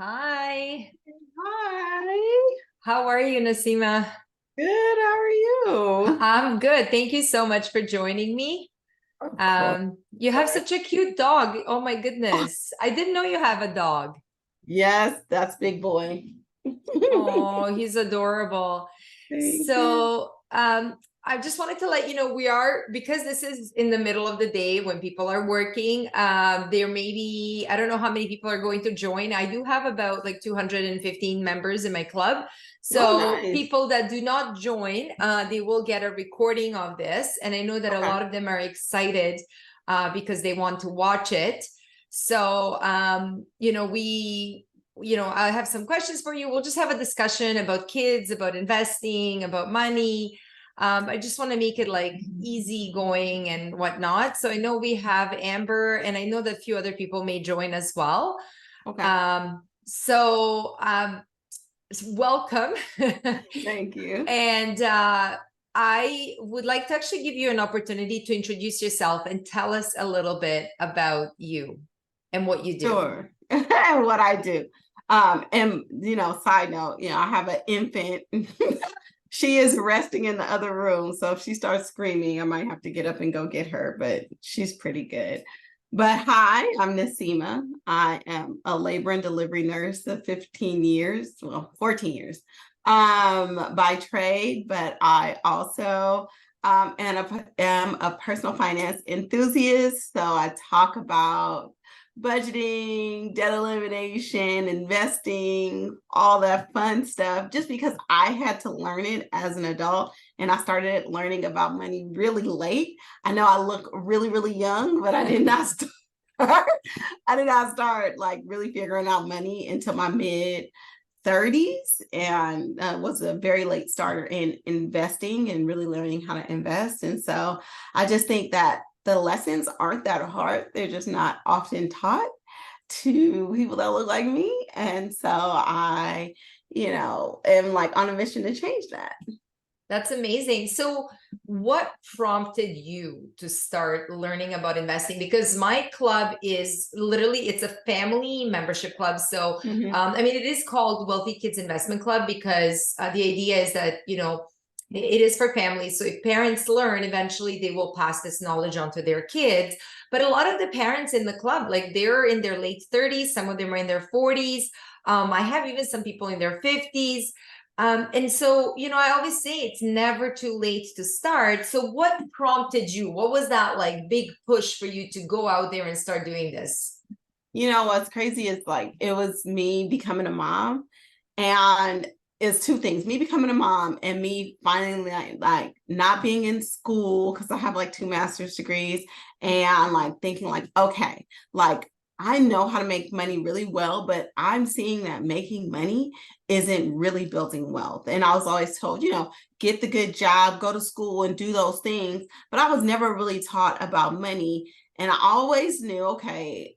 Hi. Hi. How are you, Naseema? Good. How are you? I'm good. Thank you so much for joining me. Of course. You have such a cute dog. Oh my goodness. I didn't know you have a dog. Yes, that's big boy. Oh, he's adorable. Thank you. So, I just wanted to let you know because this is in the middle of the day when people are working. There may be, I don't know how many people are going to join. I do have about like 215 members in my club. Oh, So nice. people that do not join, they will get a recording of this. And I know that a Okay. lot of them are excited because they want to watch it. So, I have some questions for you. We'll just have a discussion about kids, about investing, about money. I just want to make it like easy going and whatnot. So I know we have Amber, and I know that a few other people may join as well. Okay. So, welcome. Thank you. And I would like to actually give you an opportunity to introduce yourself and tell us a little bit about you and what you do. Sure. And what I do. And side note, I have an infant. She is resting in the other room. So if she starts screaming, I might have to get up and go get her, but she's pretty good. But hi, I'm Naseema. I am a labor and delivery nurse of 15 years, well, 14 years by trade, but I also am a personal finance enthusiast. So I talk about budgeting, debt elimination, investing, all that fun stuff, just because I had to learn it as an adult. And I started learning about money really late. I know I look really, really young, but I did not start. I did not start like really figuring out money until my mid 30s, and was a very late starter in investing and really learning how to invest. And so I just think that the lessons aren't that hard. They're just not often taught to people that look like me. And so I, am like on a mission to change that. That's amazing. So, what prompted you to start learning about investing? Because my club is literally it's a family membership club. So, Mhm. I mean, it is called Wealthy Kids Investment Club because the idea is that it is for families. So, if parents learn, eventually they will pass this knowledge on to their kids. But a lot of the parents in the club, like they're in their late 30s, some of them are in their 40s. I have even some people in their 50s. And so, I always say it's never too late to start. So, what prompted you? What was that like big push for you to go out there and start doing this? What's crazy is like it was me becoming a mom, and it's two things: me becoming a mom and me finally like not being in school because I have like two master's degrees, and like thinking like, okay, like I know how to make money really well, but I'm seeing that making money isn't really building wealth. And I was always told, get the good job, go to school and do those things, but I was never really taught about money. And I always knew, okay,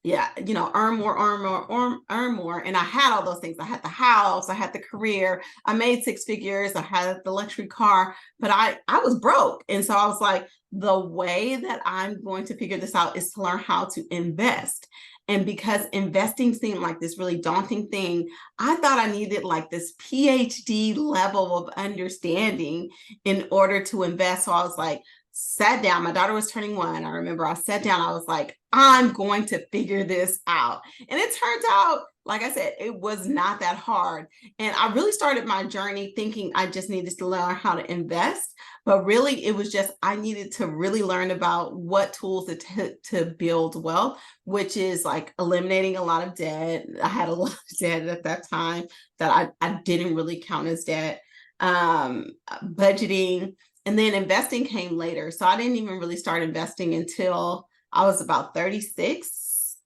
yeah, earn more, earn more, earn more. And I had all those things. I had the house, I had the career, I made six figures, I had the luxury car, but I was broke. And so I was like, the way that I'm going to figure this out is to learn how to invest. And because investing seemed like this really daunting thing, I thought I needed like this PhD level of understanding in order to invest. So I was like, sat down. My daughter was turning 1. I remember I sat down. I was like, I'm going to figure this out. And it turns out, like I said, it was not that hard. And I really started my journey thinking I just needed to learn how to invest. But really, it was just I needed to really learn about what tools to build wealth, which is like eliminating a lot of debt. I had a lot of debt at that time that I didn't really count as debt. Budgeting, and then investing came later. So I didn't even really start investing until I was about 36.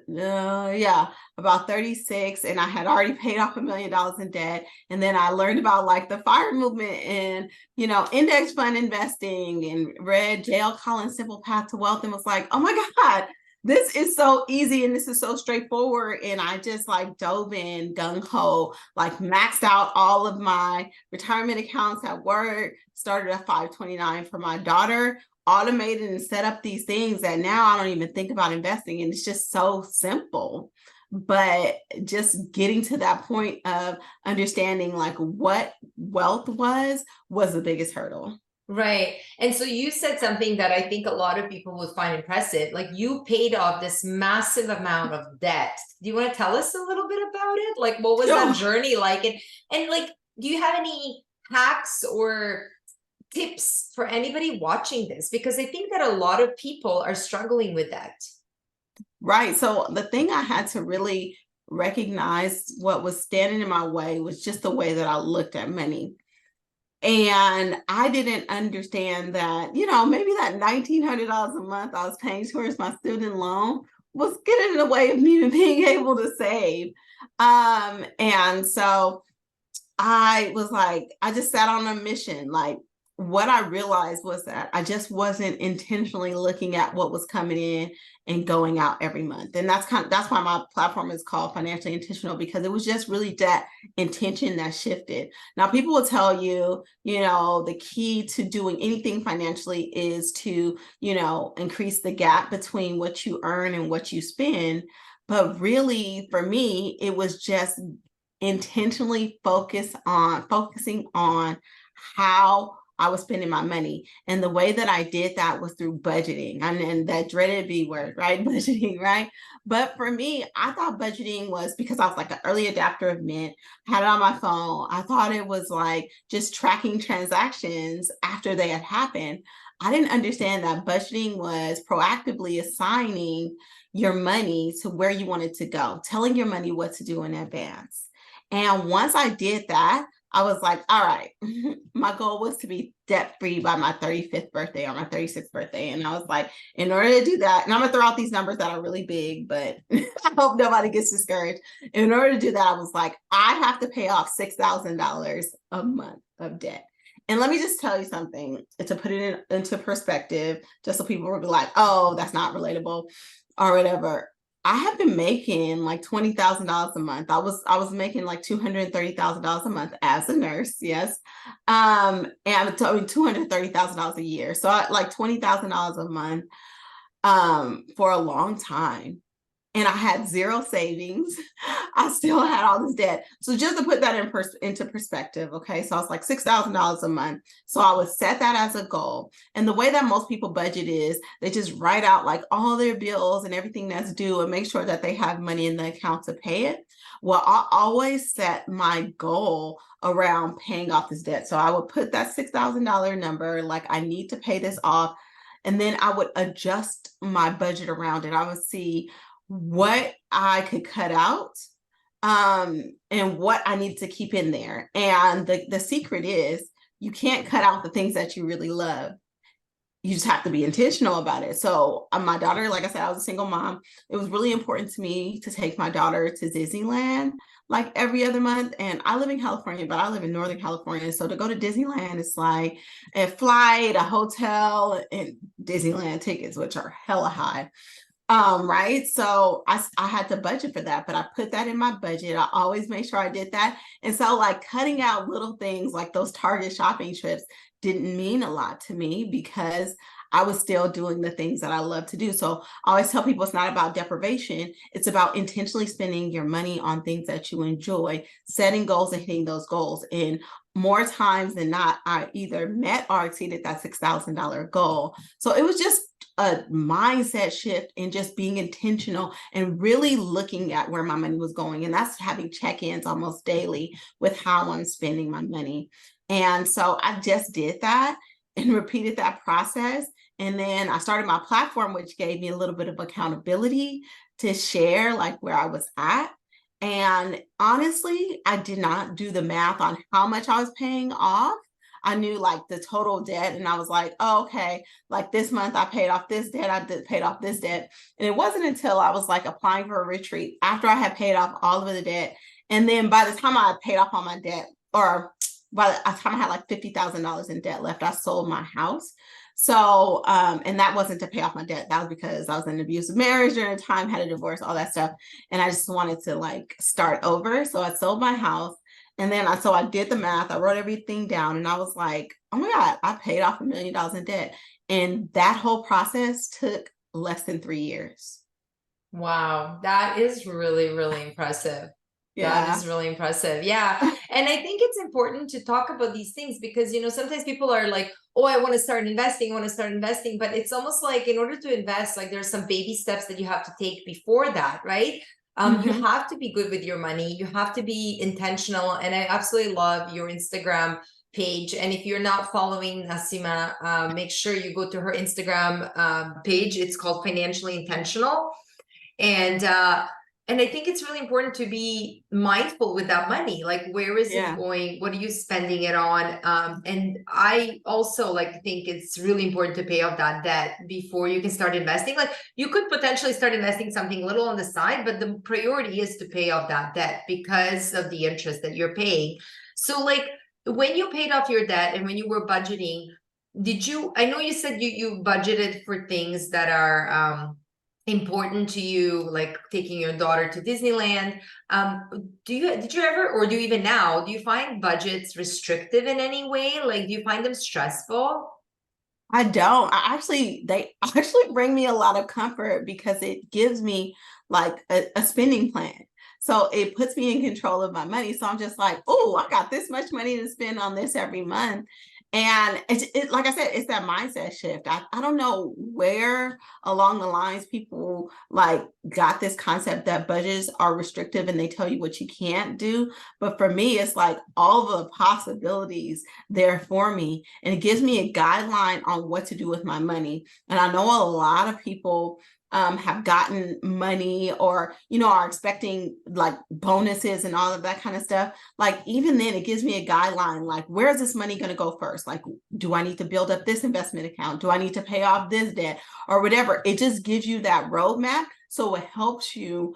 Yeah, about 36. And I had already paid off $1 million in debt. And then I learned about like the FIRE movement and, index fund investing, and read J.L. Collins' Simple Path to Wealth and was like, oh my God, this is so easy and this is so straightforward. And I just like dove in gung ho, like maxed out all of my retirement accounts at work, started a 529 for my daughter, automated and set up these things that now I don't even think about investing. And it's just so simple. but just getting to that point of understanding like what wealth was the biggest hurdle. Right. And so you said something that I think a lot of people would find impressive. Like you paid off this massive amount of debt. Do you want to tell us a little bit about it? Like what was that journey like? And like, do you have any hacks or tips for anybody watching this? Because I think that a lot of people are struggling with that. Right. So the thing I had to really recognize what was standing in my way was just the way that I looked at money. And I didn't understand that, maybe that $1,900 a month I was paying towards my student loan was getting in the way of me being able to save. And so I was like, I just sat on a mission. Like, what I realized was that I just wasn't intentionally looking at what was coming in and going out every month. And that's why my platform is called Financially Intentional, because it was just really that intention that shifted. Now, people will tell you, the key to doing anything financially is to, increase the gap between what you earn and what you spend. But really, for me, it was just intentionally focusing on how I was spending my money. And the way that I did that was through budgeting, and that dreaded B word, right? Budgeting, right? But for me, I thought budgeting was, because I was like an early adapter of Mint, had it on my phone. I thought it was like just tracking transactions after they had happened. I didn't understand that budgeting was proactively assigning your money to where you wanted to go, telling your money what to do in advance. And once I did that, I was like, all right, my goal was to be debt-free by my 35th birthday or my 36th birthday. And I was like, in order to do that, and I'm gonna throw out these numbers that are really big, but I hope nobody gets discouraged. In order to do that, I was like, I have to pay off $6,000 a month of debt. And let me just tell you something to put it into perspective, just so people will be like, oh, that's not relatable or whatever. I have been making like $20,000 a month. I was making like $230,000 a month as a nurse, yes, and $230,000 a year. So like $20,000 a month, for a long time. And I had zero savings. I still had all this debt. So just to put that into perspective, okay, so I was like $6,000 a month. So I would set that as a goal. And the way that most people budget is they just write out like all their bills and everything that's due and make sure that they have money in the account to pay it. Well, I always set my goal around paying off this debt. So I would put that $6,000 number, like I need to pay this off. And then I would adjust my budget around it. I would see what I could cut out, and what I need to keep in there. And the secret is you can't cut out the things that you really love. You just have to be intentional about it. So my daughter, like I said, I was a single mom. It was really important to me to take my daughter to Disneyland like every other month. And I live in California, but I live in Northern California. So to go to Disneyland, it's like a flight, a hotel, and Disneyland tickets, which are hella high. Right. So I had to budget for that, but I put that in my budget. I always make sure I did that. And so like cutting out little things like those Target shopping trips didn't mean a lot to me because I was still doing the things that I love to do. So I always tell people it's not about deprivation. It's about intentionally spending your money on things that you enjoy, setting goals and hitting those goals. And more times than not, I either met or exceeded that $6,000 goal. So it was just a mindset shift and just being intentional and really looking at where my money was going. And that's having check-ins almost daily with how I'm spending my money. And so I just did that and repeated that process. And then I started my platform, which gave me a little bit of accountability to share like where I was at. And honestly, I did not do the math on how much I was paying off. I knew like the total debt, and I was like, oh, okay, like this month I paid off this debt, paid off this debt. And it wasn't until I was like applying for a retreat after I had paid off all of the debt. And then by the time I had paid off all my debt, or by the time I had like $50,000 in debt left, I sold my house. So, and that wasn't to pay off my debt. That was because I was in an abusive marriage during the time, had a divorce, all that stuff. And I just wanted to like start over. So I sold my house. And then so I did the math, I wrote everything down, and I was like, oh my God, I paid off $1 million in debt. And that whole process took less than 3 years. Wow, that is really, really impressive. That Yeah. is really impressive. Yeah. And I think it's important to talk about these things because, sometimes people are like, oh, I want to start investing, I want to start investing. But it's almost like in order to invest, like there's some baby steps that you have to take before that, right? You have to be good with your money. You have to be intentional. And I absolutely love your Instagram page. And if you're not following Naseema, make sure you go to her Instagram page. It's called Financially Intentional. And I think it's really important to be mindful with that money. Like, where is it going? What are you spending it on? And I also think it's really important to pay off that debt before you can start investing. Like, you could potentially start investing something little on the side, but the priority is to pay off that debt because of the interest that you're paying. So like, when you paid off your debt and when you were budgeting, I know you said you budgeted for things that are important to you, like taking your daughter to Disneyland. Did you ever, or do you even now, do you find budgets restrictive in any way? Like, do you find them stressful? I don't. They actually bring me a lot of comfort because it gives me like a spending plan. So it puts me in control of my money. So I'm just like, oh, I got this much money to spend on this every month. And like I said, it's that mindset shift. I don't know where along the lines people like got this concept that budgets are restrictive and they tell you what you can't do. But for me, it's like all the possibilities there for me. And it gives me a guideline on what to do with my money. And I know a lot of people have gotten money or, are expecting like bonuses and all of that kind of stuff. Like, even then, it gives me a guideline, like, where is this money going to go first? Like, do I need to build up this investment account? Do I need to pay off this debt or whatever? It just gives you that roadmap. So it helps you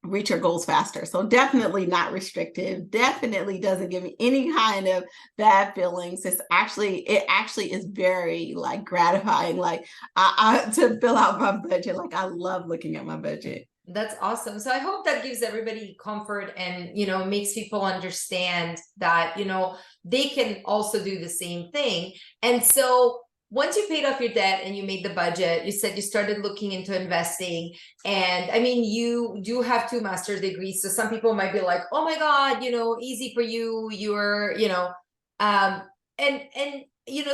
reach your goals faster. So definitely not restrictive. Definitely doesn't give me any kind of bad feelings. It actually is very like gratifying. Like I to fill out my budget. Like, I love looking at my budget. That's awesome. So I hope that gives everybody comfort and, makes people understand that, they can also do the same thing. And so once you paid off your debt and you made the budget, you said you started looking into investing. And I mean, you do have 2 master's degrees. So some people might be like, oh my God, easy for you. You're, and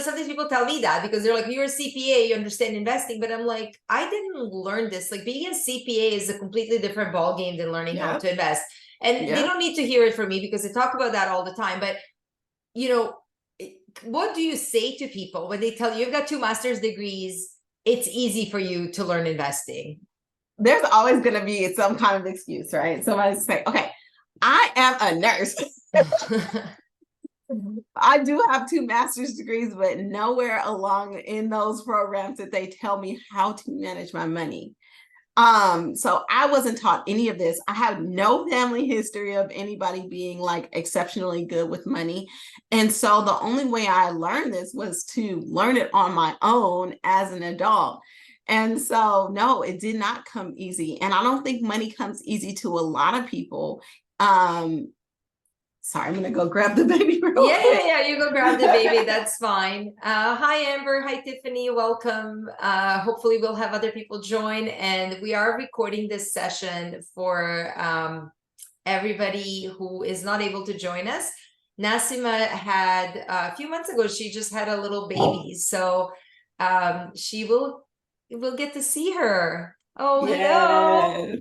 sometimes people tell me that because they're like, you're a CPA, you understand investing. But I'm like, I didn't learn this. Like, being a CPA is a completely different ballgame than learning how to invest. And they don't need to hear it from me because I talk about that all the time. But, what do you say to people when they tell you you've got 2 master's degrees, it's easy for you to learn investing? There's always going to be some kind of excuse, right? Somebody's say, okay, I am a nurse. I do have 2 master's degrees, but nowhere along in those programs that they tell me how to manage my money. So I wasn't taught any of this. I have no family history of anybody being like exceptionally good with money. And so the only way I learned this was to learn it on my own as an adult. And so, no, it did not come easy. And I don't think money comes easy to a lot of people. Sorry, I'm gonna go grab the baby real quick. Yeah, you go grab the baby. That's fine. Hi, Amber. Hi, Tiffany. Welcome. Hopefully we'll have other people join. And we are recording this session for everybody who is not able to join us. Naseema had, a few months ago, she just had a little baby. So we'll get to see her. Oh, hello.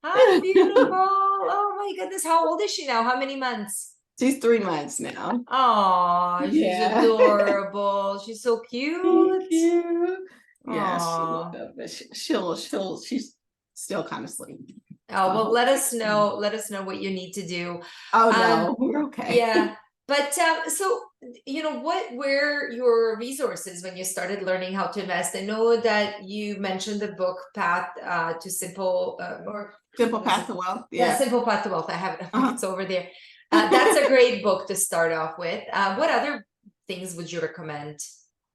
Hi, beautiful. Oh my goodness. How old is she now? How many months? She's 3 months now. Oh, she's adorable. She's so cute. Thank you. Yeah, she's still kind of sleepy. Oh, well, let us know what you need to do. Oh no, we're okay. Yeah. But so what were your resources when you started learning how to invest? I know that you mentioned the book Path to Simple Simple Path to Wealth. Yeah, Simple Path to Wealth. I have it. It's over there. That's a great book to start off with. What other things would you recommend?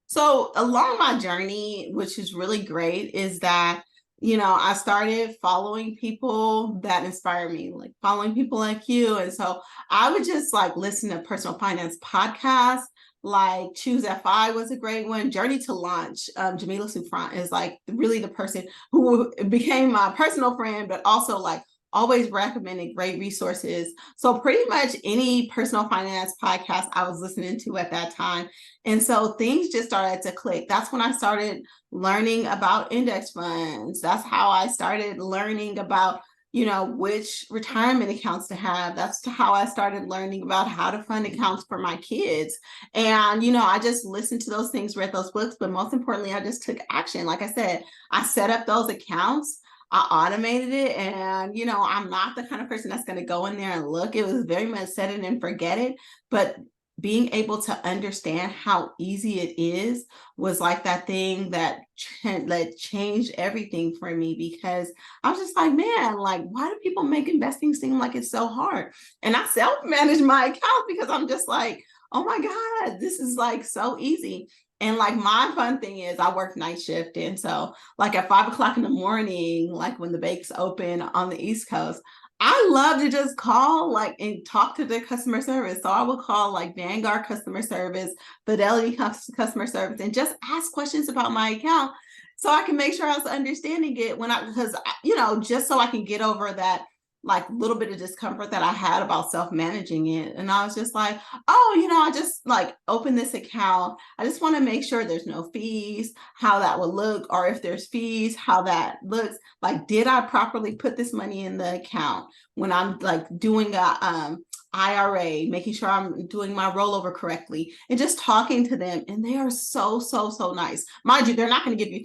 So along my journey, which is really great, is that I started following people that inspire me, like following people like you. And so I would just like listen to personal finance podcasts, like Choose FI was a great one. Journey to Launch. Jamila Sufran is like really the person who became my personal friend, but also like always recommended great resources. So pretty much any personal finance podcast I was listening to at that time. And so things just started to click. That's when I started learning about index funds. That's how I started learning about, you know, which retirement accounts to have. That's how I started learning about how to fund accounts for my kids. And, you know, I just listened to those things, read those books, but most importantly, I just took action. Like I said, I set up those accounts. I automated it, and you know, I'm not the kind of person that's going to go in there and look. It was very much set it and forget it. But being able to understand how easy it is was like that thing that changed everything for me, because I was just like, man, like, why do people make investing seem like it's so hard? And I self-manage my account because I'm just like, oh my God, this is like so easy. And like my fun thing is I work night shift. And so like at 5 o'clock in the morning, like when the banks open on the East Coast, I love to just call like and talk to their customer service. So I will call like Vanguard customer service, Fidelity customer service, and just ask questions about my account so I can make sure I was understanding it because, you know, just so I can get over that like little bit of discomfort that I had about self-managing it. And I was just like, oh, you know, I just like open this account. I just want to make sure there's no fees, how that would look, or if there's fees, how that looks. Like, did I properly put this money in the account when I'm like doing a IRA, making sure I'm doing my rollover correctly, and just talking to them. And they are so, so, so nice. Mind you, they're not going to give you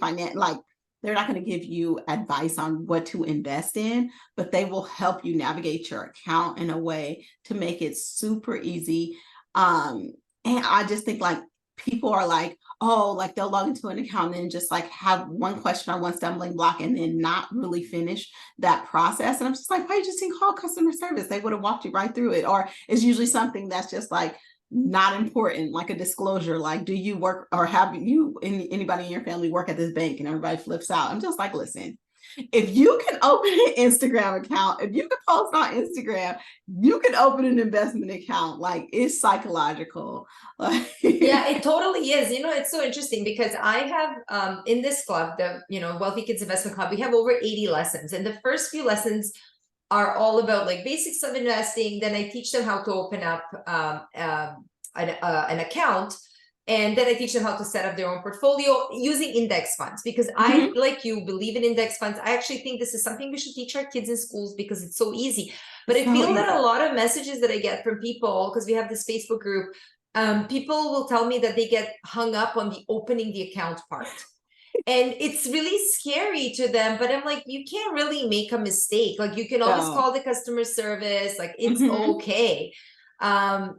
they're not going to give you advice on what to invest in, but they will help you navigate your account in a way to make it super easy. And I just think like people are like, oh, like they'll log into an account and just like have one question on one stumbling block and then not really finish that process. And I'm just like, why you just didn't call customer service? They would have walked you right through it. Or it's usually something that's just like not important, like a disclosure, like, do you work or have you anybody in your family work at this bank? And everybody flips out. I'm just like, listen, if you can open an Instagram account, if you can post on Instagram, you can open an investment account. Like, it's psychological. Yeah, it totally is. You know, it's so interesting because I have in this club, the Wealthy Kids Investment Club, we have over 80 lessons, and the first few lessons are all about like basics of investing. Then I teach them how to open up an account, and then I teach them how to set up their own portfolio using index funds, because I, like you, believe in index funds. I actually think this is something we should teach our kids in schools because it's so easy. But I feel that a lot of messages that I get from people, because we have this Facebook group, people will tell me that they get hung up on the opening the account part. And it's really scary to them, but I'm like, you can't really make a mistake. Like, you can always call the customer service, like it's okay.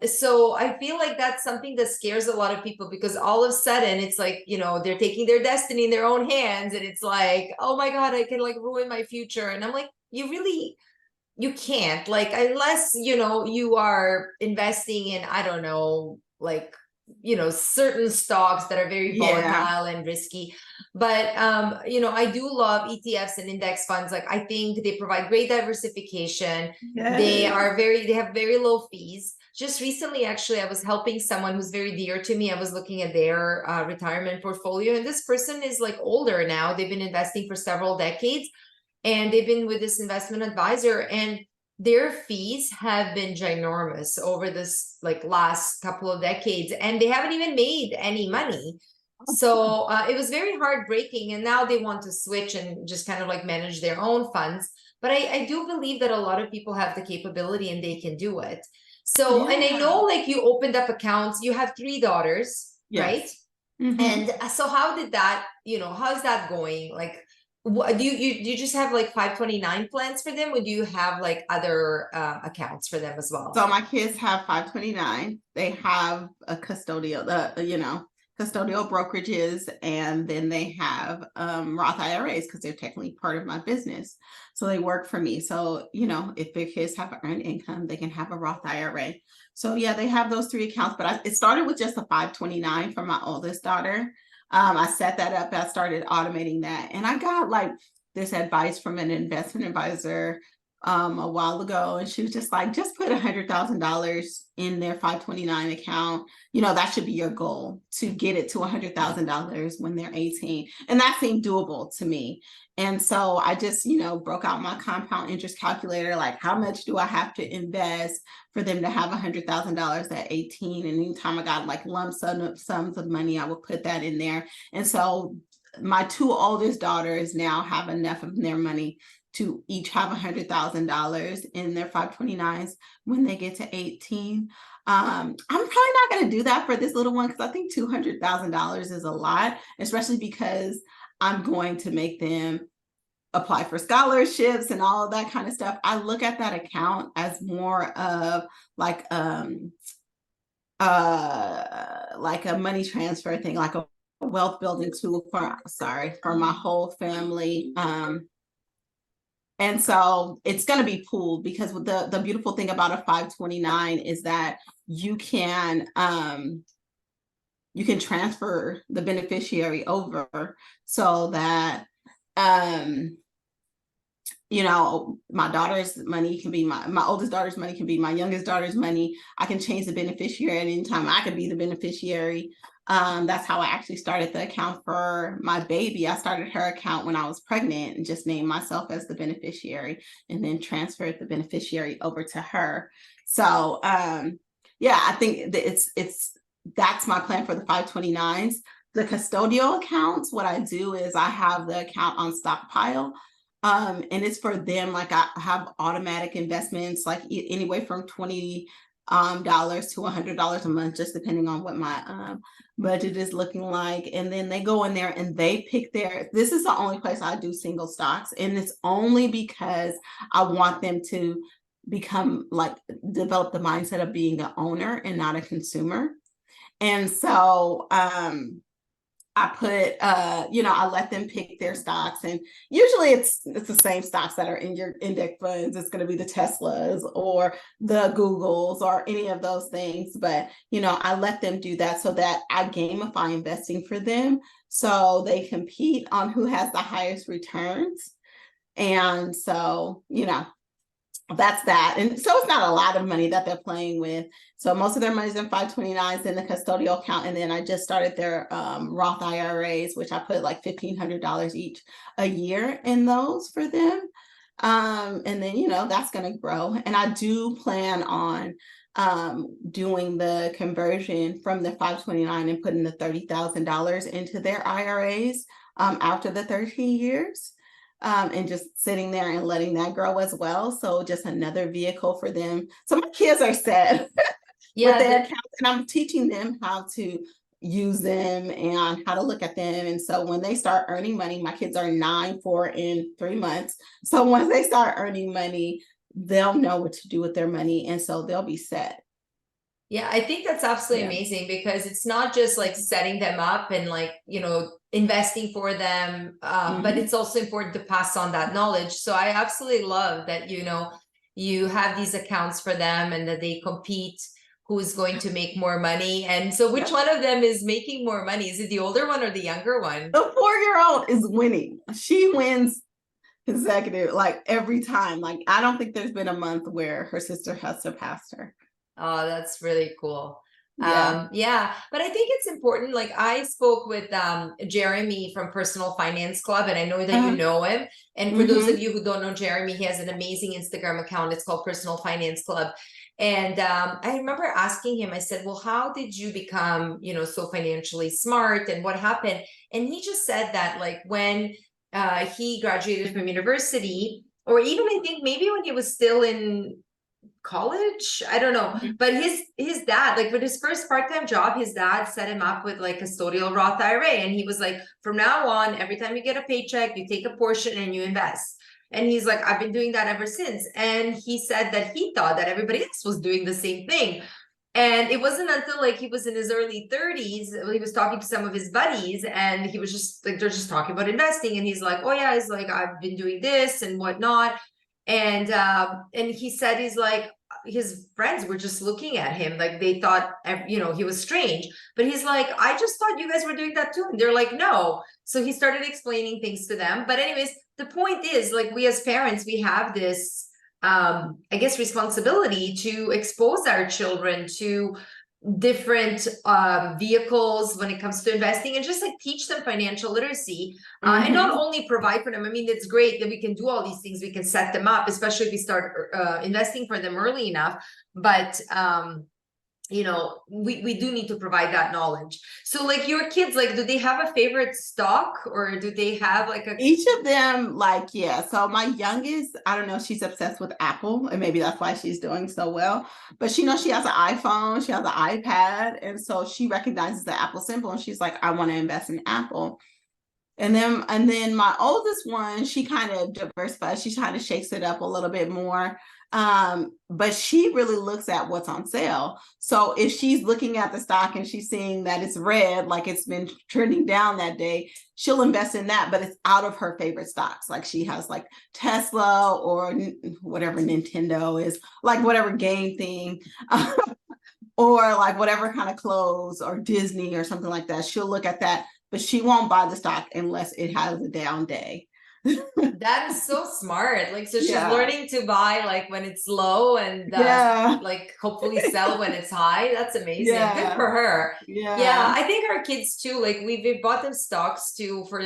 So I feel like that's something that scares a lot of people, because all of a sudden it's like, they're taking their destiny in their own hands, and it's like, oh my God, I can like ruin my future. And I'm like, you can't, like, unless, you are investing in, I don't know, like, certain stocks that are very volatile and risky. But I do love ETFs and index funds. Like, I think they provide great diversification. They have very low fees. Just recently, actually, I was helping someone who's very dear to me. I was looking at their retirement portfolio, and this person is like older now. They've been investing for several decades, and they've been with this investment advisor, and their fees have been ginormous over this like last couple of decades, and they haven't even made any money. So it was very heartbreaking, and now they want to switch and just kind of like manage their own funds. But I do believe that a lot of people have the capability and they can do it. So, and I know like you opened up accounts, you have 3 daughters, right? And so how did that, how's that going? Like, do you just have like 529 plans for them, or do you have like other accounts for them as well? So my kids have 529. They have a custodial, custodial brokerages, and then they have Roth IRAs because they're technically part of my business. So they work for me. So, if their kids have earned income, they can have a Roth IRA. So yeah, they have those 3 accounts, but it started with just a 529 for my oldest daughter. I set that up. I started automating that, and I got like this advice from an investment advisor a while ago, and she was just like, just put $100,000 in their 529 account. That should be your goal, to get it to $100,000 when they're 18. And that seemed doable to me. And so I just, broke out my compound interest calculator, like how much do I have to invest for them to have $100,000 at 18? And anytime I got like lump sums of money, I would put that in there. And so my two oldest daughters now have enough of their money to each have $100,000 in their 529s when they get to 18. I'm probably not going to do that for this little one, because I think $200,000 is a lot, especially because I'm going to make them apply for scholarships and all of that kind of stuff. I look at that account as more of like a money transfer thing, like a wealth building tool for my whole family. And so it's going to be pooled, because the beautiful thing about a 529 is that you can transfer the beneficiary over, so that my daughter's money can be my oldest daughter's money can be my youngest daughter's money. I can change the beneficiary at any time. I could be the beneficiary. That's how I actually started the account for my baby. I started her account when I was pregnant and just named myself as the beneficiary, and then transferred the beneficiary over to her. So I think that that's my plan for the 529s. The custodial accounts, what I do is I have the account on stockpile. And it's for them, like I have automatic investments, like anywhere from $20 to $100 a month, just depending on what my budget is looking like. And then they go in there and they pick this is the only place I do single stocks. And it's only because I want them to develop the mindset of being an owner and not a consumer. And so I put, I let them pick their stocks, and usually it's the same stocks that are in your index funds. It's going to be the Teslas or the Googles or any of those things. But, I let them do that so that I gamify investing for them, so they compete on who has the highest returns. And so, that's that. And so it's not a lot of money that they're playing with. So most of their money's in 529s in the custodial account. And then I just started their Roth IRAs, which I put like $1,500 each a year in those for them. And then, that's going to grow. And I do plan on doing the conversion from the 529 and putting the $30,000 into their IRAs after the 13 years. And just sitting there and letting that grow as well. So just another vehicle for them. So my kids are set with their accounts, and I'm teaching them how to use them and how to look at them. And so when they start earning money, my kids are 9, 4, and 3 months. So once they start earning money, they'll know what to do with their money. And so they'll be set. Yeah, I think that's absolutely amazing, because it's not just like setting them up and investing for them, but it's also important to pass on that knowledge. So I absolutely love that, you have these accounts for them and that they compete who's going to make more money. And so which one of them is making more money? Is it the older one or the younger one? The 4-year-old is winning. She wins consecutive, like every time. Like I don't think there's been a month where her sister has surpassed her. Oh, that's really cool. Yeah. But I think it's important. Like I spoke with Jeremy from Personal Finance Club, and I know that you know him. And for those of you who don't know Jeremy, he has an amazing Instagram account. It's called Personal Finance Club. And I remember asking him, I said, well, how did you become, so financially smart, and what happened? And he just said that like when he graduated from university, or even I think maybe when he was still in college, I don't know, but his dad, like with his first part-time job, his dad set him up with like custodial Roth IRA, and he was like, from now on, every time you get a paycheck, you take a portion and you invest. And he's like, I've been doing that ever since. And he said that he thought that everybody else was doing the same thing. And it wasn't until like he was in his early 30s, he was talking to some of his buddies, and he was just like, they're just talking about investing, and he's like, oh yeah, he's like, I've been doing this and whatnot. And he said, he's like, his friends were just looking at him like they thought, he was strange. But he's like, I just thought you guys were doing that too. And they're like, no. So he started explaining things to them. But anyways, the point is, like, we as parents, we have this I guess, responsibility to expose our children to different vehicles when it comes to investing, and just like teach them financial literacy, and not only provide for them. I mean, it's great that we can do all these things, we can set them up, especially if we start investing for them early enough, but you know, we do need to provide that knowledge. So like your kids, like, do they have a favorite stock, or do they have like a Each of them, like, yeah. So my youngest, I don't know, she's obsessed with Apple, and maybe that's why she's doing so well. But she knows she has an iPhone, she has an iPad, and so she recognizes the Apple symbol, and she's like, I want to invest in Apple. And then my oldest one, she kind of diversifies. She kind of shakes it up a little bit more. But she really looks at what's on sale. So if she's looking at the stock and she's seeing that it's red, like it's been trending down that day, she'll invest in that, but it's out of her favorite stocks. Like she has like Tesla or whatever Nintendo is, like whatever game thing. Or like whatever kind of clothes, or Disney or something like that. She'll look at that, but she won't buy the stock unless it has a down day. That is so smart. Like, so she's Yeah. learning to buy like when it's low, and Yeah. like hopefully sell when it's high. That's amazing. Good Yeah. for her. Yeah. Yeah, I think our kids too, like we've bought them stocks too for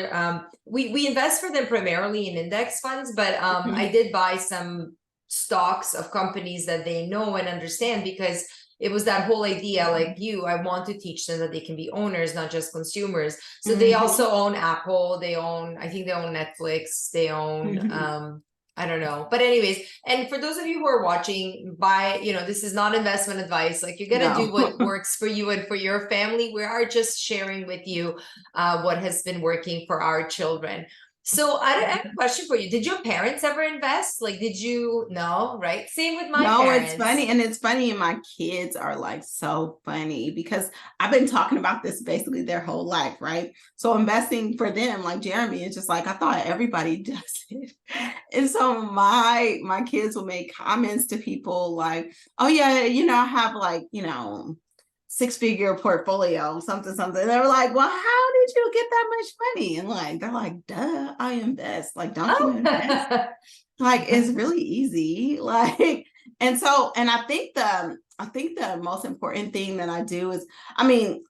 we invest for them primarily in index funds, but I did buy some stocks of companies that they know and understand, because it was that whole idea, like you, I want to teach them that they can be owners, not just consumers. So they also own Apple, they own, I think they own Netflix, they own I don't know. But anyways, and for those of you who are watching, you know, this is not investment advice. Like, you got to do what works for you and for your family. We are just sharing with you what has been working for our children. So I have a question for you. Did your parents ever invest? Like, did you? No, right? Same with my parents. It's funny. And it's funny. And my kids are like so funny, because I've been talking about this basically their whole life, right? So investing for them, like Jeremy, is just like, I thought everybody does it. And so my kids will make comments to people like, oh yeah, you know, I have like, you know, 6-figure portfolio, something. They were like, well, how did you get that much money? And like, they're like, duh, I invest. Like, don't you invest? Like, it's really easy. Like, and I think the most important thing that I do is, I mean,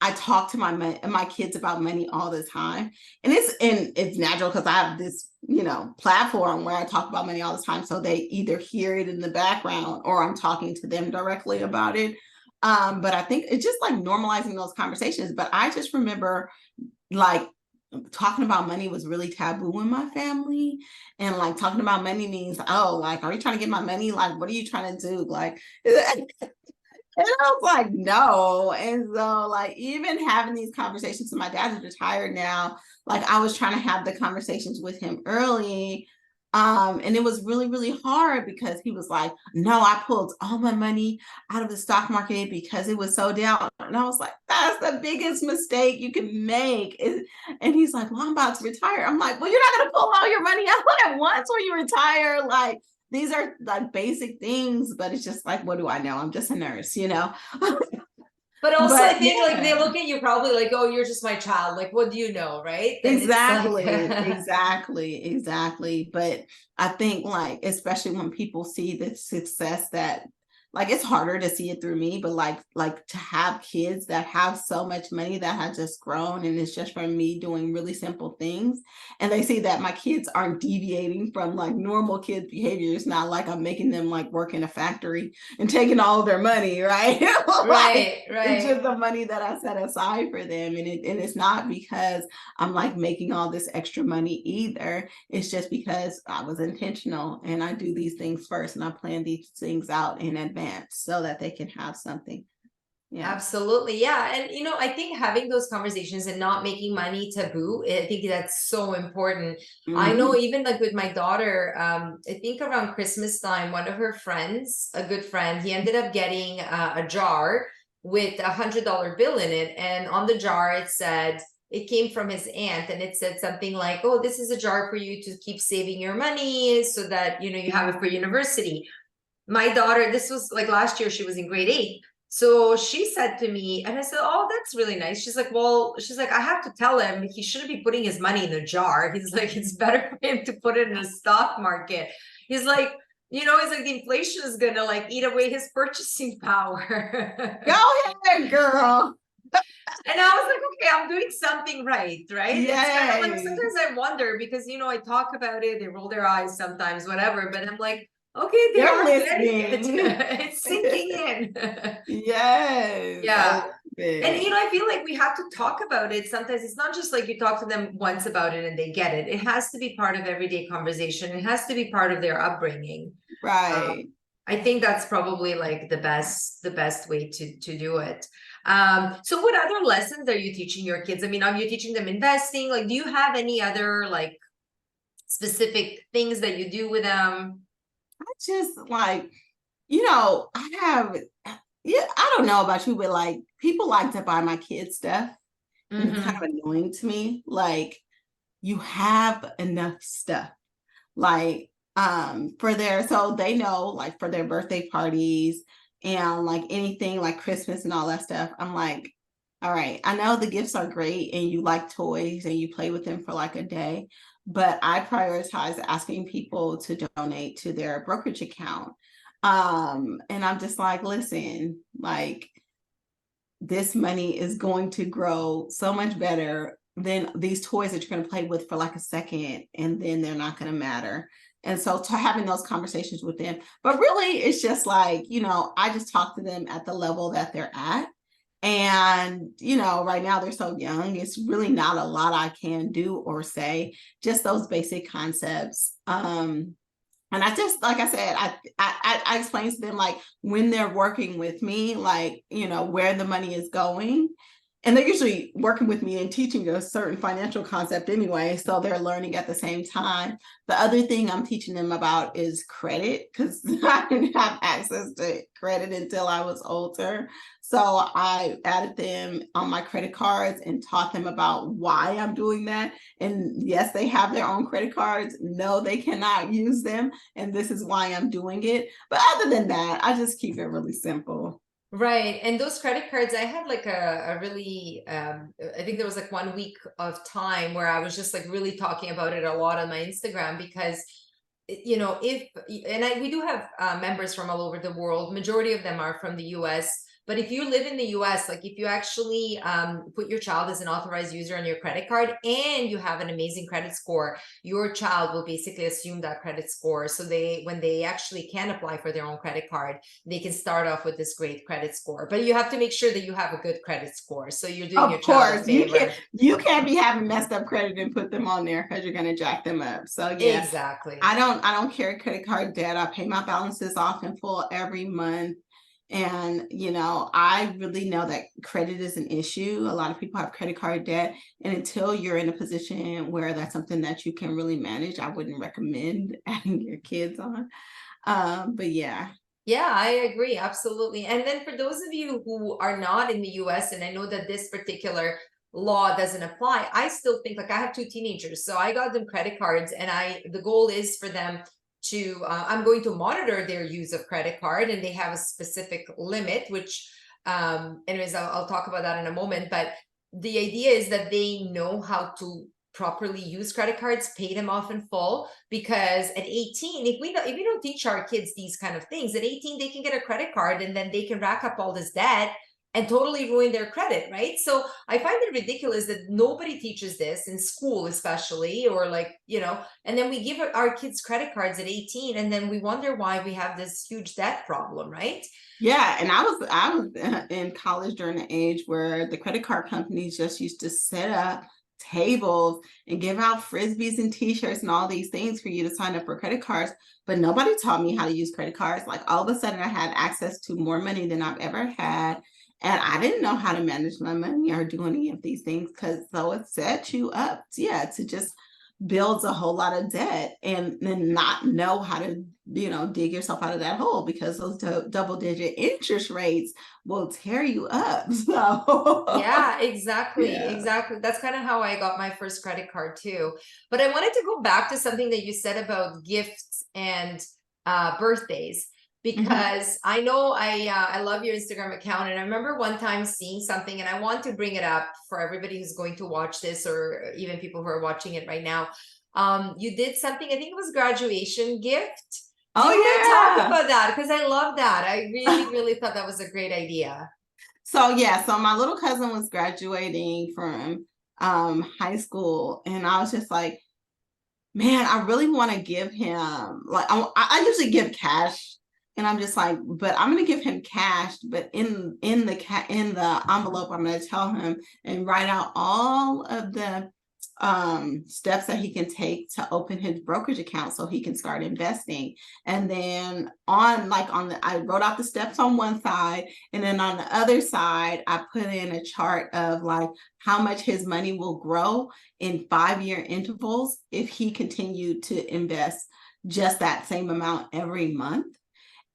I talk to my kids about money all the time, and it's natural because I have this, you know, platform where I talk about money all the time. So they either hear it in the background, or I'm talking to them directly about it. But I think it's just like normalizing those conversations. But I just remember like talking about money was really taboo in my family. And like talking about money means, oh, like, are you trying to get my money? Like, what are you trying to do? Like, and I was like, no. And so like even having these conversations, so my dad is retired now, like I was trying to have the conversations with him early. And it was really, really hard, because he was like, no, I pulled all my money out of the stock market because it was so down. And I was like, that's the biggest mistake you can make. And he's like, well, I'm about to retire. I'm like, well, you're not going to pull all your money out at once when you retire. Like, these are like basic things, but it's just like, what do I know? I'm just a nurse, you know? But also, I think like they look at you probably like, oh, you're just my child. Like, what do you know, right? And exactly, it's like... exactly. But I think like, especially when people see the success that, like, it's harder to see it through me, but like to have kids that have so much money that has just grown, and it's just from me doing really simple things, and they see that my kids aren't deviating from like normal kid behavior. It's not like I'm making them like work in a factory and taking all of their money, right? Right. It's just the money that I set aside for them, and it's not because I'm like making all this extra money either. It's just because I was intentional, and I do these things first, and I plan these things out in advance so that they can have something. Yeah, absolutely. Yeah. And you know, I think having those conversations and not making money taboo, I think that's so important. I know even like with my daughter, I think around Christmas time, one of her friends, a good friend, he ended up getting a jar with $100 bill in it, and on the jar it said, it came from his aunt, and it said something like, oh, this is a jar for you to keep saving your money so that, you know, you have it for university. My daughter, this was like last year, she was in grade 8. So she said to me, and I said, oh, that's really nice. She's like, well, I have to tell him he shouldn't be putting his money in a jar. He's like, it's better for him to put it in a stock market. He's like, it's like the inflation is gonna like eat away his purchasing power. Go ahead, girl. And I was like, okay, I'm doing something right? It's kind of like, Yes. sometimes I wonder because, I talk about it, they roll their eyes sometimes, whatever, but I'm like, okay, they They're are getting it. listening. It's sinking in. Yes. I Yeah. love And, it. I feel like we have to talk about it. Sometimes it's not just like you talk to them once about it and they get it. It has to be part of everyday conversation. It has to be part of their upbringing. Right. I think that's probably like the best way to do it. So what other lessons are you teaching your kids? I mean, are you teaching them investing? Like, do you have any other like specific things that you do with them? I just like, I have, yeah, I don't know about you, but like people like to buy my kids stuff. And it's kind Mm-hmm. of annoying to me. Like, you have enough stuff. Like, so they know, like for their birthday parties and like anything like Christmas and all that stuff. I'm like, all right, I know the gifts are great and you like toys and you play with them for like a day, but I prioritize asking people to donate to their brokerage account. And I'm just like, listen, like this money is going to grow so much better than these toys that you're going to play with for like a second, and then they're not going to matter. And so to having those conversations with them, but really it's just like, I just talk to them at the level that they're at. And, right now they're so young, it's really not a lot I can do or say, just those basic concepts. And I just, like I said, I explain to them like when they're working with me, like, where the money is going. And they're usually working with me and teaching a certain financial concept anyway. So they're learning at the same time. The other thing I'm teaching them about is credit, because I didn't have access to credit until I was older. So I added them on my credit cards and taught them about why I'm doing that. And yes, they have their own credit cards. No, they cannot use them. And this is why I'm doing it. But other than that, I just keep it really simple. Right. And those credit cards, I had like a really, I think there was like 1 week of time where I was just like really talking about it a lot on my Instagram because, we do have members from all over the world. Majority of them are from the US. But if you live in the US, like if you actually put your child as an authorized user on your credit card and you have an amazing credit score, your child will basically assume that credit score. So when they actually can apply for their own credit card, they can start off with this great credit score. But you have to make sure that you have a good credit score. So you're doing your Of child a course, favor. you can't be having messed up credit and put them on there because you're gonna jack them up. So yeah, Exactly. I don't carry credit card debt. I pay my balances off in full every month. And I really know that credit is an issue. A lot of people have credit card debt, and until you're in a position where that's something that you can really manage, I wouldn't recommend adding your kids on. But yeah. Yeah, I agree. Absolutely. And then for those of you who are not in the US, and I know that this particular law doesn't apply, I still think like I have 2 teenagers. So I got them credit cards, and the goal is for them to, I'm going to monitor their use of credit card, and they have a specific limit, which, anyways, I'll talk about that in a moment. But the idea is that they know how to properly use credit cards, pay them off in full, because at 18, if we don't teach our kids these kind of things, at 18 they can get a credit card and then they can rack up all this debt and totally ruin their credit, right? So I find it ridiculous that nobody teaches this in school, especially, or like, and then we give our kids credit cards at 18 and then we wonder why we have this huge debt problem, right? Yeah, and I was in college during the age where the credit card companies just used to set up tables and give out frisbees and t-shirts and all these things for you to sign up for credit cards, but nobody taught me how to use credit cards. Like all of a sudden I had access to more money than I've ever had, and I didn't know how to manage my money or do any of these things, because so it sets you up, yeah, to just builds a whole lot of debt and then not know how to dig yourself out of that hole, because those double digit interest rates will tear you up. So Yeah, exactly. yeah. Exactly. That's kind of how I got my first credit card too. But I wanted to go back to something that you said about gifts and birthdays, because I know I love your Instagram account, and I remember one time seeing something, and I want to bring it up for everybody who's going to watch this, or even people who are watching it right now. You did something, I think it was graduation gift, Do you want to talk yeah. about that? Because I love that. I really, really thought that was a great idea. So yeah, so my little cousin was graduating from high school, and I was just like, man, I really want to give him, like, I usually give cash, and I'm just like, but I'm gonna give him cash, but in the envelope, I'm gonna tell him and write out all of the steps that he can take to open his brokerage account so he can start investing. And then I wrote out the steps on one side, and then on the other side I put in a chart of like how much his money will grow in 5-year intervals if he continued to invest just that same amount every month.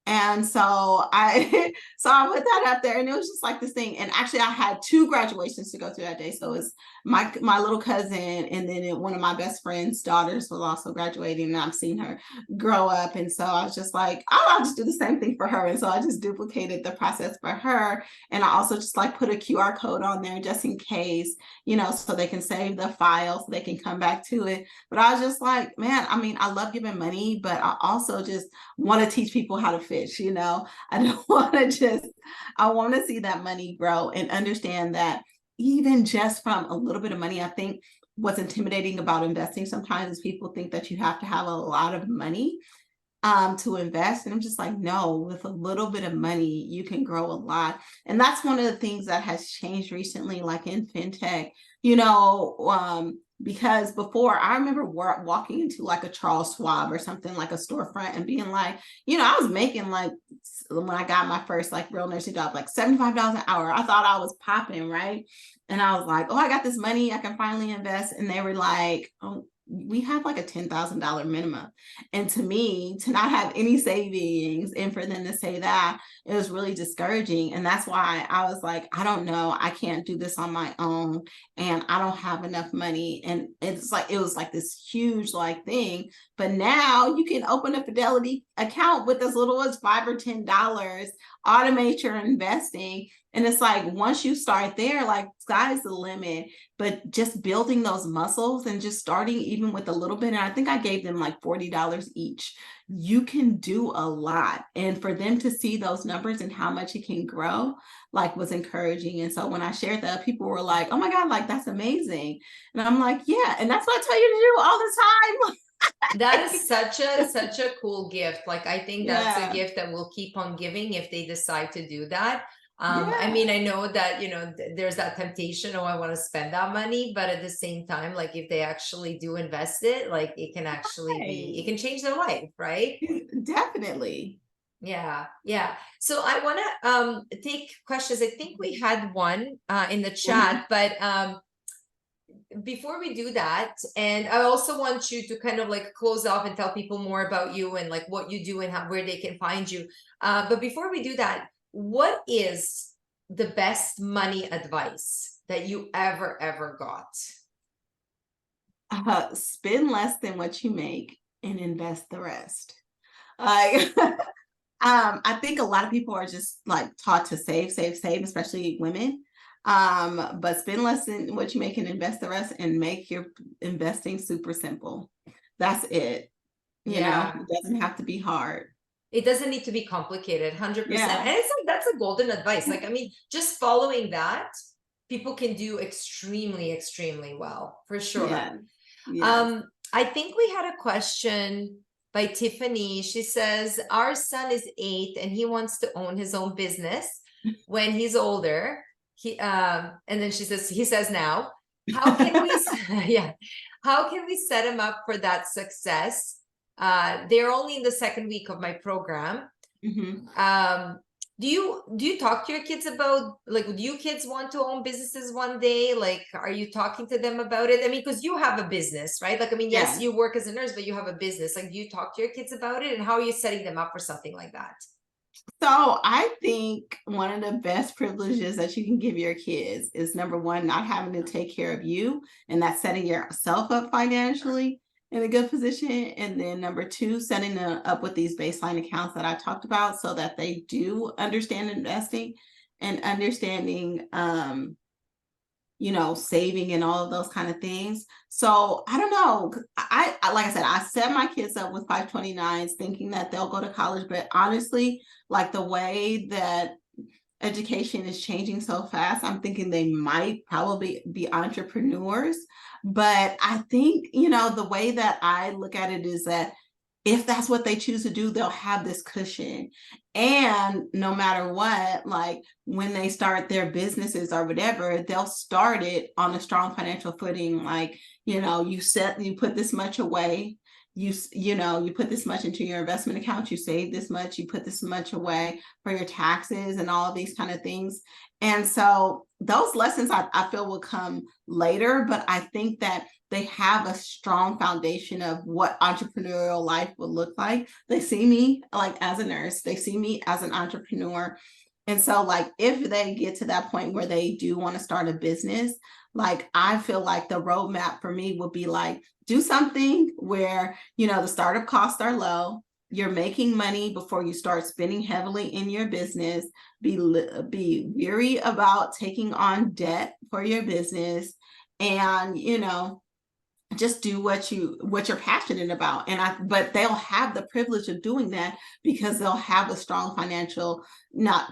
And so I so I put that up there, and it was just like this thing. And actually I had 2 graduations to go to that day. So it's my little cousin, and then one of my best friend's daughters was also graduating, and I've seen her grow up. And so I was just like, oh, I'll just do the same thing for her. And so I just duplicated the process for her. And I also just like put a QR code on there just in case, so they can save the file, so they can come back to it. But I was just like, man, I mean, I love giving money, but I also just want to teach people how to fish. I don't want to I want to see that money grow and understand that even just from a little bit of money. I think what's intimidating about investing sometimes is people think that you have to have a lot of money to invest. And I'm just like, no, with a little bit of money, you can grow a lot. And that's one of the things that has changed recently, like in fintech, because before I remember walking into like a Charles Schwab or something, like a storefront, and being like, I was making like, when I got my first like real nursing job, like $75 an hour. I thought I was popping, right? And I was like, oh, I got this money, I can finally invest. And they were like, oh, we have like a $10,000 minimum. And to me, to not have any savings and for them to say that, it was really discouraging. And that's why I was like, I don't know, I can't do this on my own, and I don't have enough money. And it was like this huge like thing. But now you can open a Fidelity account with as little as $5 or $10, automate your investing. And it's like, once you start there, like sky's the limit. But just building those muscles and just starting even with a little bit, and I think I gave them like $40 each, you can do a lot. And for them to see those numbers and how much it can grow, like, was encouraging. And so when I shared that, people were like, oh my God, like, that's amazing. And I'm like, yeah, and that's what I tell you to do all the time. That is such a cool gift. Like, I think that's a Yeah. gift that we'll keep on giving if they decide to do that. Yeah. I mean, I know that, there's that temptation, oh, I want to spend that money, but at the same time, like, if they actually do invest it, like, it can actually it can change their life, right? Definitely. Yeah. So I want to take questions. I think we had one in the chat, but before we do that, and I also want you to kind of like close off and tell people more about you and like what you do and where they can find you. But before we do that, what is the best money advice that you ever got? Spend less than what you make and invest the rest. I think a lot of people are just like taught to save, especially women. But spend less than what you make and invest the rest, and make your investing super simple. That's it. It doesn't have to be hard. It doesn't need to be complicated, 100%. Yeah. And it's like, that's a golden advice. Like, I mean, just following that, people can do extremely well, for sure. Yeah. Yes. I think we had a question by Tiffany. She says, our son is 8 and he wants to own his own business when he's older. And then he says now, how can we how can we set him up for that success? They're only in the second week of my program. Do you talk to your kids about, like, do you kids want to own businesses one day? Like, are you talking to them about it? I mean, because you have a business, right? Like, I mean, yes, you work as a nurse, but you have a business. Like, do you talk to your kids about it? And how are you setting them up for something like that? So I think one of the best privileges that you can give your kids is, number one, not having to take care of you, and that's setting yourself up financially in a good position. And then number two, setting them up with these baseline accounts that I talked about, so that they do understand investing and understanding saving and all of those kind of things. So I don't know. I like I said, I set my kids up with 529s thinking that they'll go to college, but honestly, like the way that education is changing so fast, I'm thinking they might probably be entrepreneurs. But I think, the way that I look at it is that if that's what they choose to do, they'll have this cushion. And no matter what, like when they start their businesses or whatever, they'll start it on a strong financial footing. Like, you put this much away, you put this much into your investment account, you save this much, you put this much away for your taxes and all of these kind of things. And so those lessons I feel will come later, but I think that they have a strong foundation of what entrepreneurial life will look like. They see me like as a nurse, they see me as an entrepreneur. And so like, if they get to that point where they do want to start a business, like, I feel like the roadmap for me would be like, do something where, the startup costs are low. You're making money before you start spending heavily in your business. Be weary about taking on debt for your business, and, just do what you're passionate about. But they'll have the privilege of doing that because they'll have a strong financial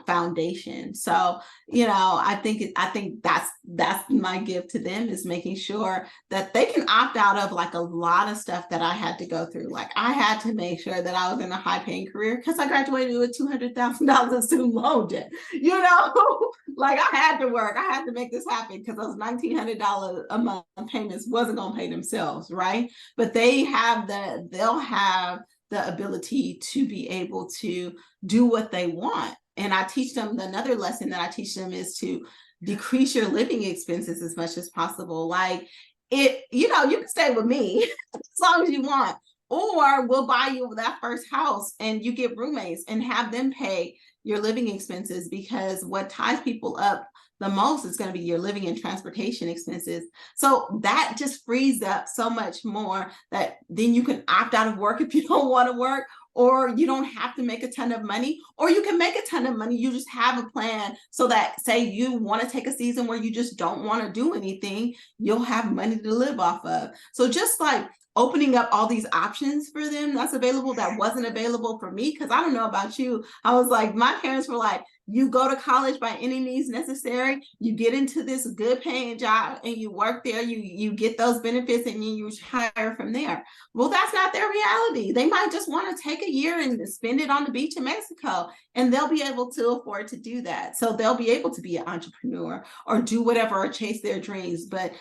foundation. So, I think that's my gift to them, is making sure that they can opt out of like a lot of stuff that I had to go through. Like, I had to make sure that I was in a high paying career because I graduated with $200,000 in student loan debt, like I had to work, I had to make this happen because those $1,900 a month payments wasn't going to pay themselves, right? But they'll have the ability to be able to do what they want. And I teach them, another lesson that I teach them is to decrease your living expenses as much as possible. Like, you can stay with me as long as you want, or we'll buy you that first house and you get roommates and have them pay your living expenses, because what ties people up the most is going to be your living and transportation expenses. So that just frees up so much more, that then you can opt out of work if you don't want to work, or you don't have to make a ton of money, or you can make a ton of money. You just have a plan so that, say you want to take a season where you just don't want to do anything, you'll have money to live off of. So just like opening up all these options for them that's available, that wasn't available for me. Because I don't know about you, I was like, my parents were like, you go to college by any means necessary, you get into this good paying job and you work there, you get those benefits and you retire from there. Well, that's not their reality. They might just want to take a year and spend it on the beach in Mexico, and they'll be able to afford to do that. So they'll be able to be an entrepreneur or do whatever, or chase their dreams. But,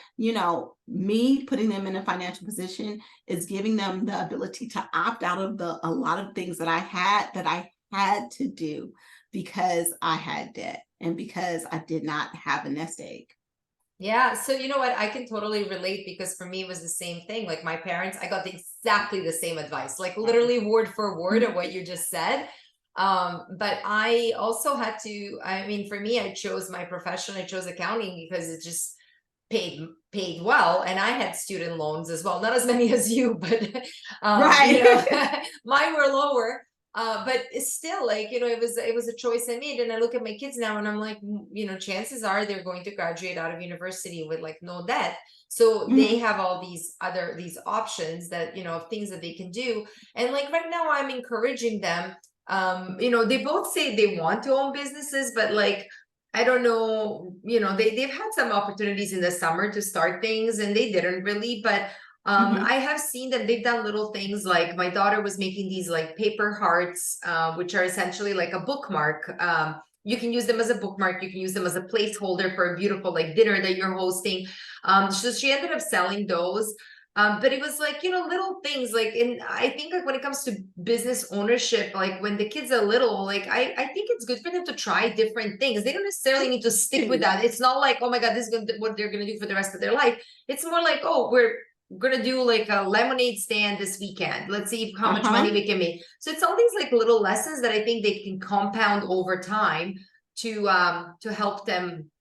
me putting them in a financial position is giving them the ability to opt out of a lot of things that I had to do because I had debt and because I did not have a nest egg. Yeah. So you know what? I can totally relate, because for me, it was the same thing. Like my parents, I got exactly the same advice, like literally word for word of what you just said. But I also had to, for me, I chose my profession. I chose accounting because it just paid well, and I had student loans as well, not as many as you, but Right. mine were lower. But it's still like, it was a choice I made. And I look at my kids now and I'm like, chances are they're going to graduate out of university with like no debt. So they have all these options that, of things that they can do. And like right now I'm encouraging them. They both say they want to own businesses, but like, I don't know, they've had some opportunities in the summer to start things and they didn't really, but I have seen that they've done little things. Like my daughter was making these like paper hearts, which are essentially like a bookmark. You can use them as a bookmark. You can use them as a placeholder for a beautiful like dinner that you're hosting. So she ended up selling those. But it was like, little things like, and I think like when it comes to business ownership, like when the kids are little, like I think it's good for them to try different things. They don't necessarily need to stick with that. It's not like, oh my God, this is what they're going to do for the rest of their life. It's more like, oh, we're going to do like a lemonade stand this weekend. Let's see how much money we can make. So it's all these like little lessons that I think they can compound over time to help them,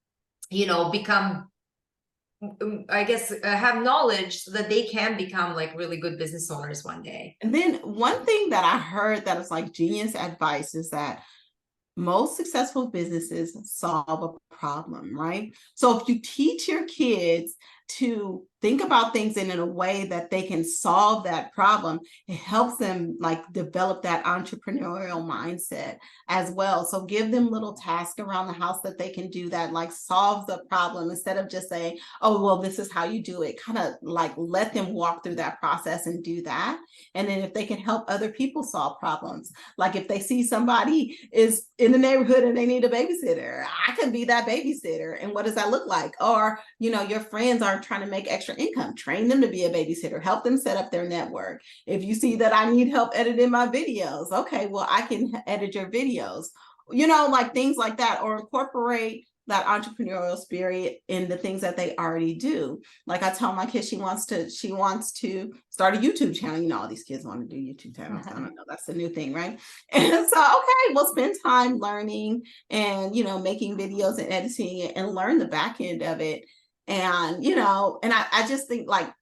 become, I guess, have knowledge so that they can become like really good business owners one day. And then one thing that I heard that is like genius advice is that most successful businesses solve a problem, right? So if you teach your kids to think about things in a way that they can solve that problem, it helps them like develop that entrepreneurial mindset as well. So give them little tasks around the house that they can do that like solves the problem, instead of just saying, oh, well, this is how you do it. Kind of like let them walk through that process and do that. And then if they can help other people solve problems, like if they see somebody is in the neighborhood and they need a babysitter, I can be that babysitter. And what does that look like? Or, you know, your friends are trying to make extra income, train them to be a babysitter, help them set up their network. If you see that I need help editing my videos, okay, well, I can edit your videos, you know, like things like that, or incorporate that entrepreneurial spirit in the things that they already do. Like I tell my kids, she wants to start a YouTube channel. You know, all these kids want to do YouTube channels. I don't know, that's the new thing, right? And so, okay, we'll spend time learning and, you know, making videos and editing it and learn the back end of it. And, you know, and I just think like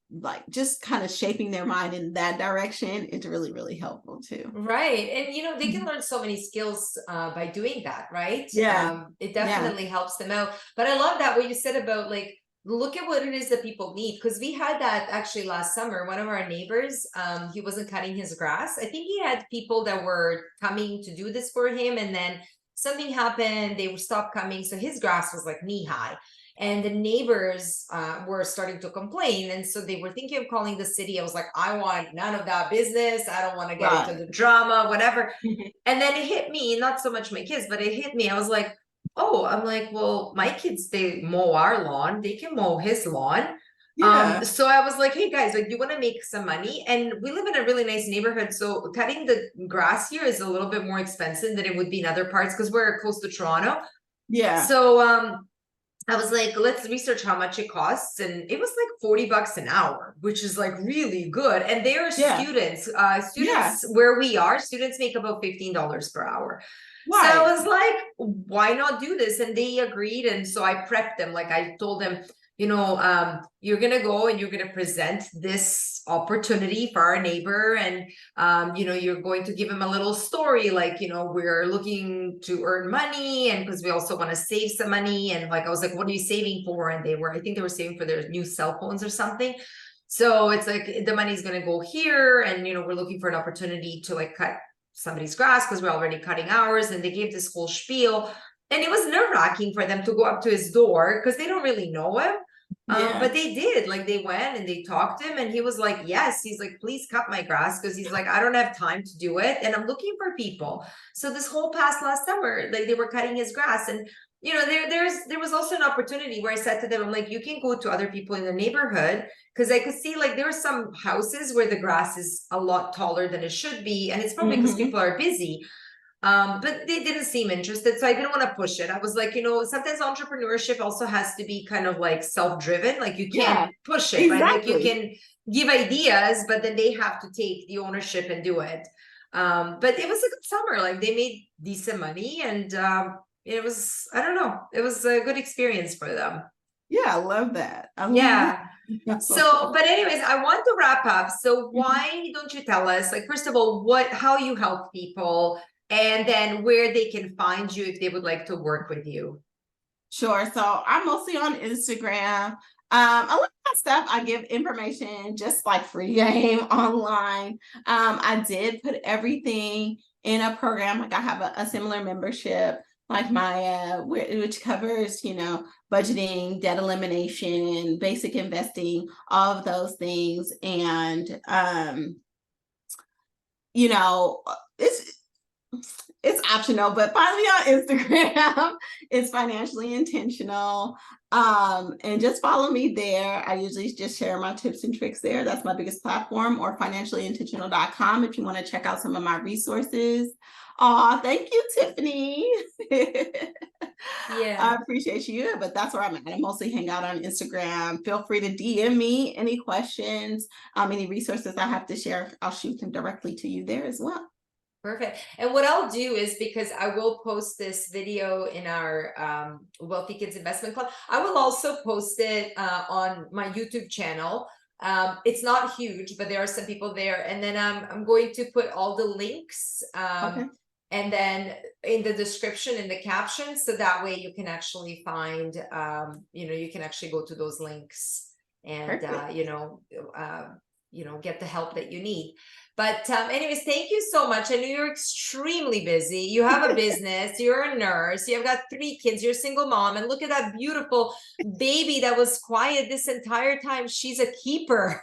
just kind of shaping their mind in that direction is really, really helpful too. Right. And, you know, they can learn so many skills by doing that, right? Yeah. It definitely helps them out. But I love that what you said about like, look at what it is that people need. Because we had that actually last summer. One of our neighbors, he wasn't cutting his grass. I think he had people that were coming to do this for him. And then something happened. They would stop coming. So his grass was like knee high. And the neighbors were starting to complain. And so they were thinking of calling the city. I was like, I want none of that business. I don't want to get into the drama, whatever. And then it hit me, not so much my kids, but it hit me. I was like, oh, I'm like, well, my kids, they mow our lawn. They can mow his lawn. Yeah. So I was like, hey guys, like you want to make some money? And we live in a really nice neighborhood. So cutting the grass here is a little bit more expensive than it would be in other parts because we're close to Toronto. Yeah. So I was like, let's research how much it costs. And it was like $40 an hour, which is like really good. And they are students, where we are, students make about $15 per hour. Right. So I was like, why not do this? And they agreed. And so I prepped them. Like I told them, you know, you're going to go and you're going to present this opportunity for our neighbor. And, you know, you're going to give him a little story, like, you know, we're looking to earn money and because we also want to save some money. And like, I was like, what are you saving for? And I think they were saving for their new cell phones or something. So it's like, the money's going to go here. And, you know, we're looking for an opportunity to like cut somebody's grass because we're already cutting ours. And they gave this whole spiel. And it was nerve-wracking for them to go up to his door because they don't really know him. But they did, like they went and they talked to him and he was like, yes, he's like, please cut my grass. Cause he's like, I don't have time to do it. And I'm looking for people. So this whole past last summer, like they were cutting his grass. And, you know, there was also an opportunity where I said to them, I'm like, you can go to other people in the neighborhood. Cause I could see like there are some houses where the grass is a lot taller than it should be. And it's probably because people are busy. But they didn't seem interested. So I didn't want to push it. I was like, you know, sometimes entrepreneurship also has to be kind of like self-driven. Like you can't push it, right? Like you can give ideas, but then they have to take the ownership and do it. But it was a good summer. Like they made decent money and it was, I don't know, it was a good experience for them. Yeah, I love that. So, but anyways, I want to wrap up. So why don't you tell us, like, first of all, how you help people, and then where they can find you if they would like to work with you? Sure. So I'm mostly on Instagram. A lot of my stuff, I give information just like free game online. I did put everything in a program. Like I have a similar membership, like my which covers, you know, budgeting, debt elimination, basic investing, all of those things. And you know, it's optional, but find me on Instagram. It's financially intentional. And just follow me there. I usually just share my tips and tricks there. That's my biggest platform, or financiallyintentional.com if you want to check out some of my resources. Thank you, Tiffany. Yeah, I appreciate you, but that's where I'm at. I mostly hang out on Instagram. Feel free to DM me any questions, any resources I have to share. I'll shoot them directly to you there as well. perfect. And what I'll do is, because I will post this video in our Wealthy Kids Investment Club, I will also post it on my YouTube channel. It's not huge, but there are some people there. And then I'm going to put all the links and then in the description, in the caption, so that way you can actually find, you can actually go to those links and, Perfect. get the help that you need. But anyways, thank you so much. I know you're extremely busy. You have a business, you're a nurse, you've got 3 kids, you're a single mom, and look at that beautiful baby that was quiet this entire time. She's a keeper.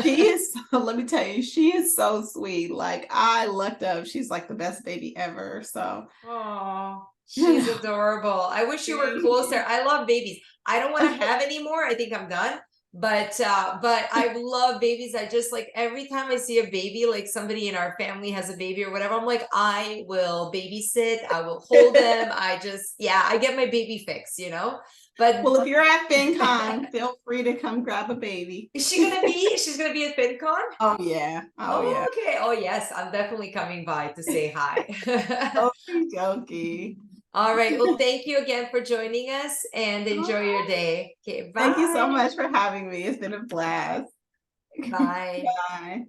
She is, let me tell you, she is so sweet. Like, I looked up, she's like the best baby ever. So, Oh, she's adorable. I wish you were thank closer. you. I love babies. I don't want to have any more. I think I'm done. But I love babies. I just like every time I see a baby, like somebody in our family has a baby or whatever, I'm like, I will babysit, I will hold them. I get my baby fix, But Well, if you're at FinCon, feel free to come grab a baby. she's gonna be at FinCon? Oh yeah. Oh Oh, yeah. okay. Oh yes, I'm definitely coming by to say hi. Okie dokie. All right. Well, thank you again for joining us and enjoy your day. Okay, Thank you so bye. much for having me. It's been a blast. Bye. Bye.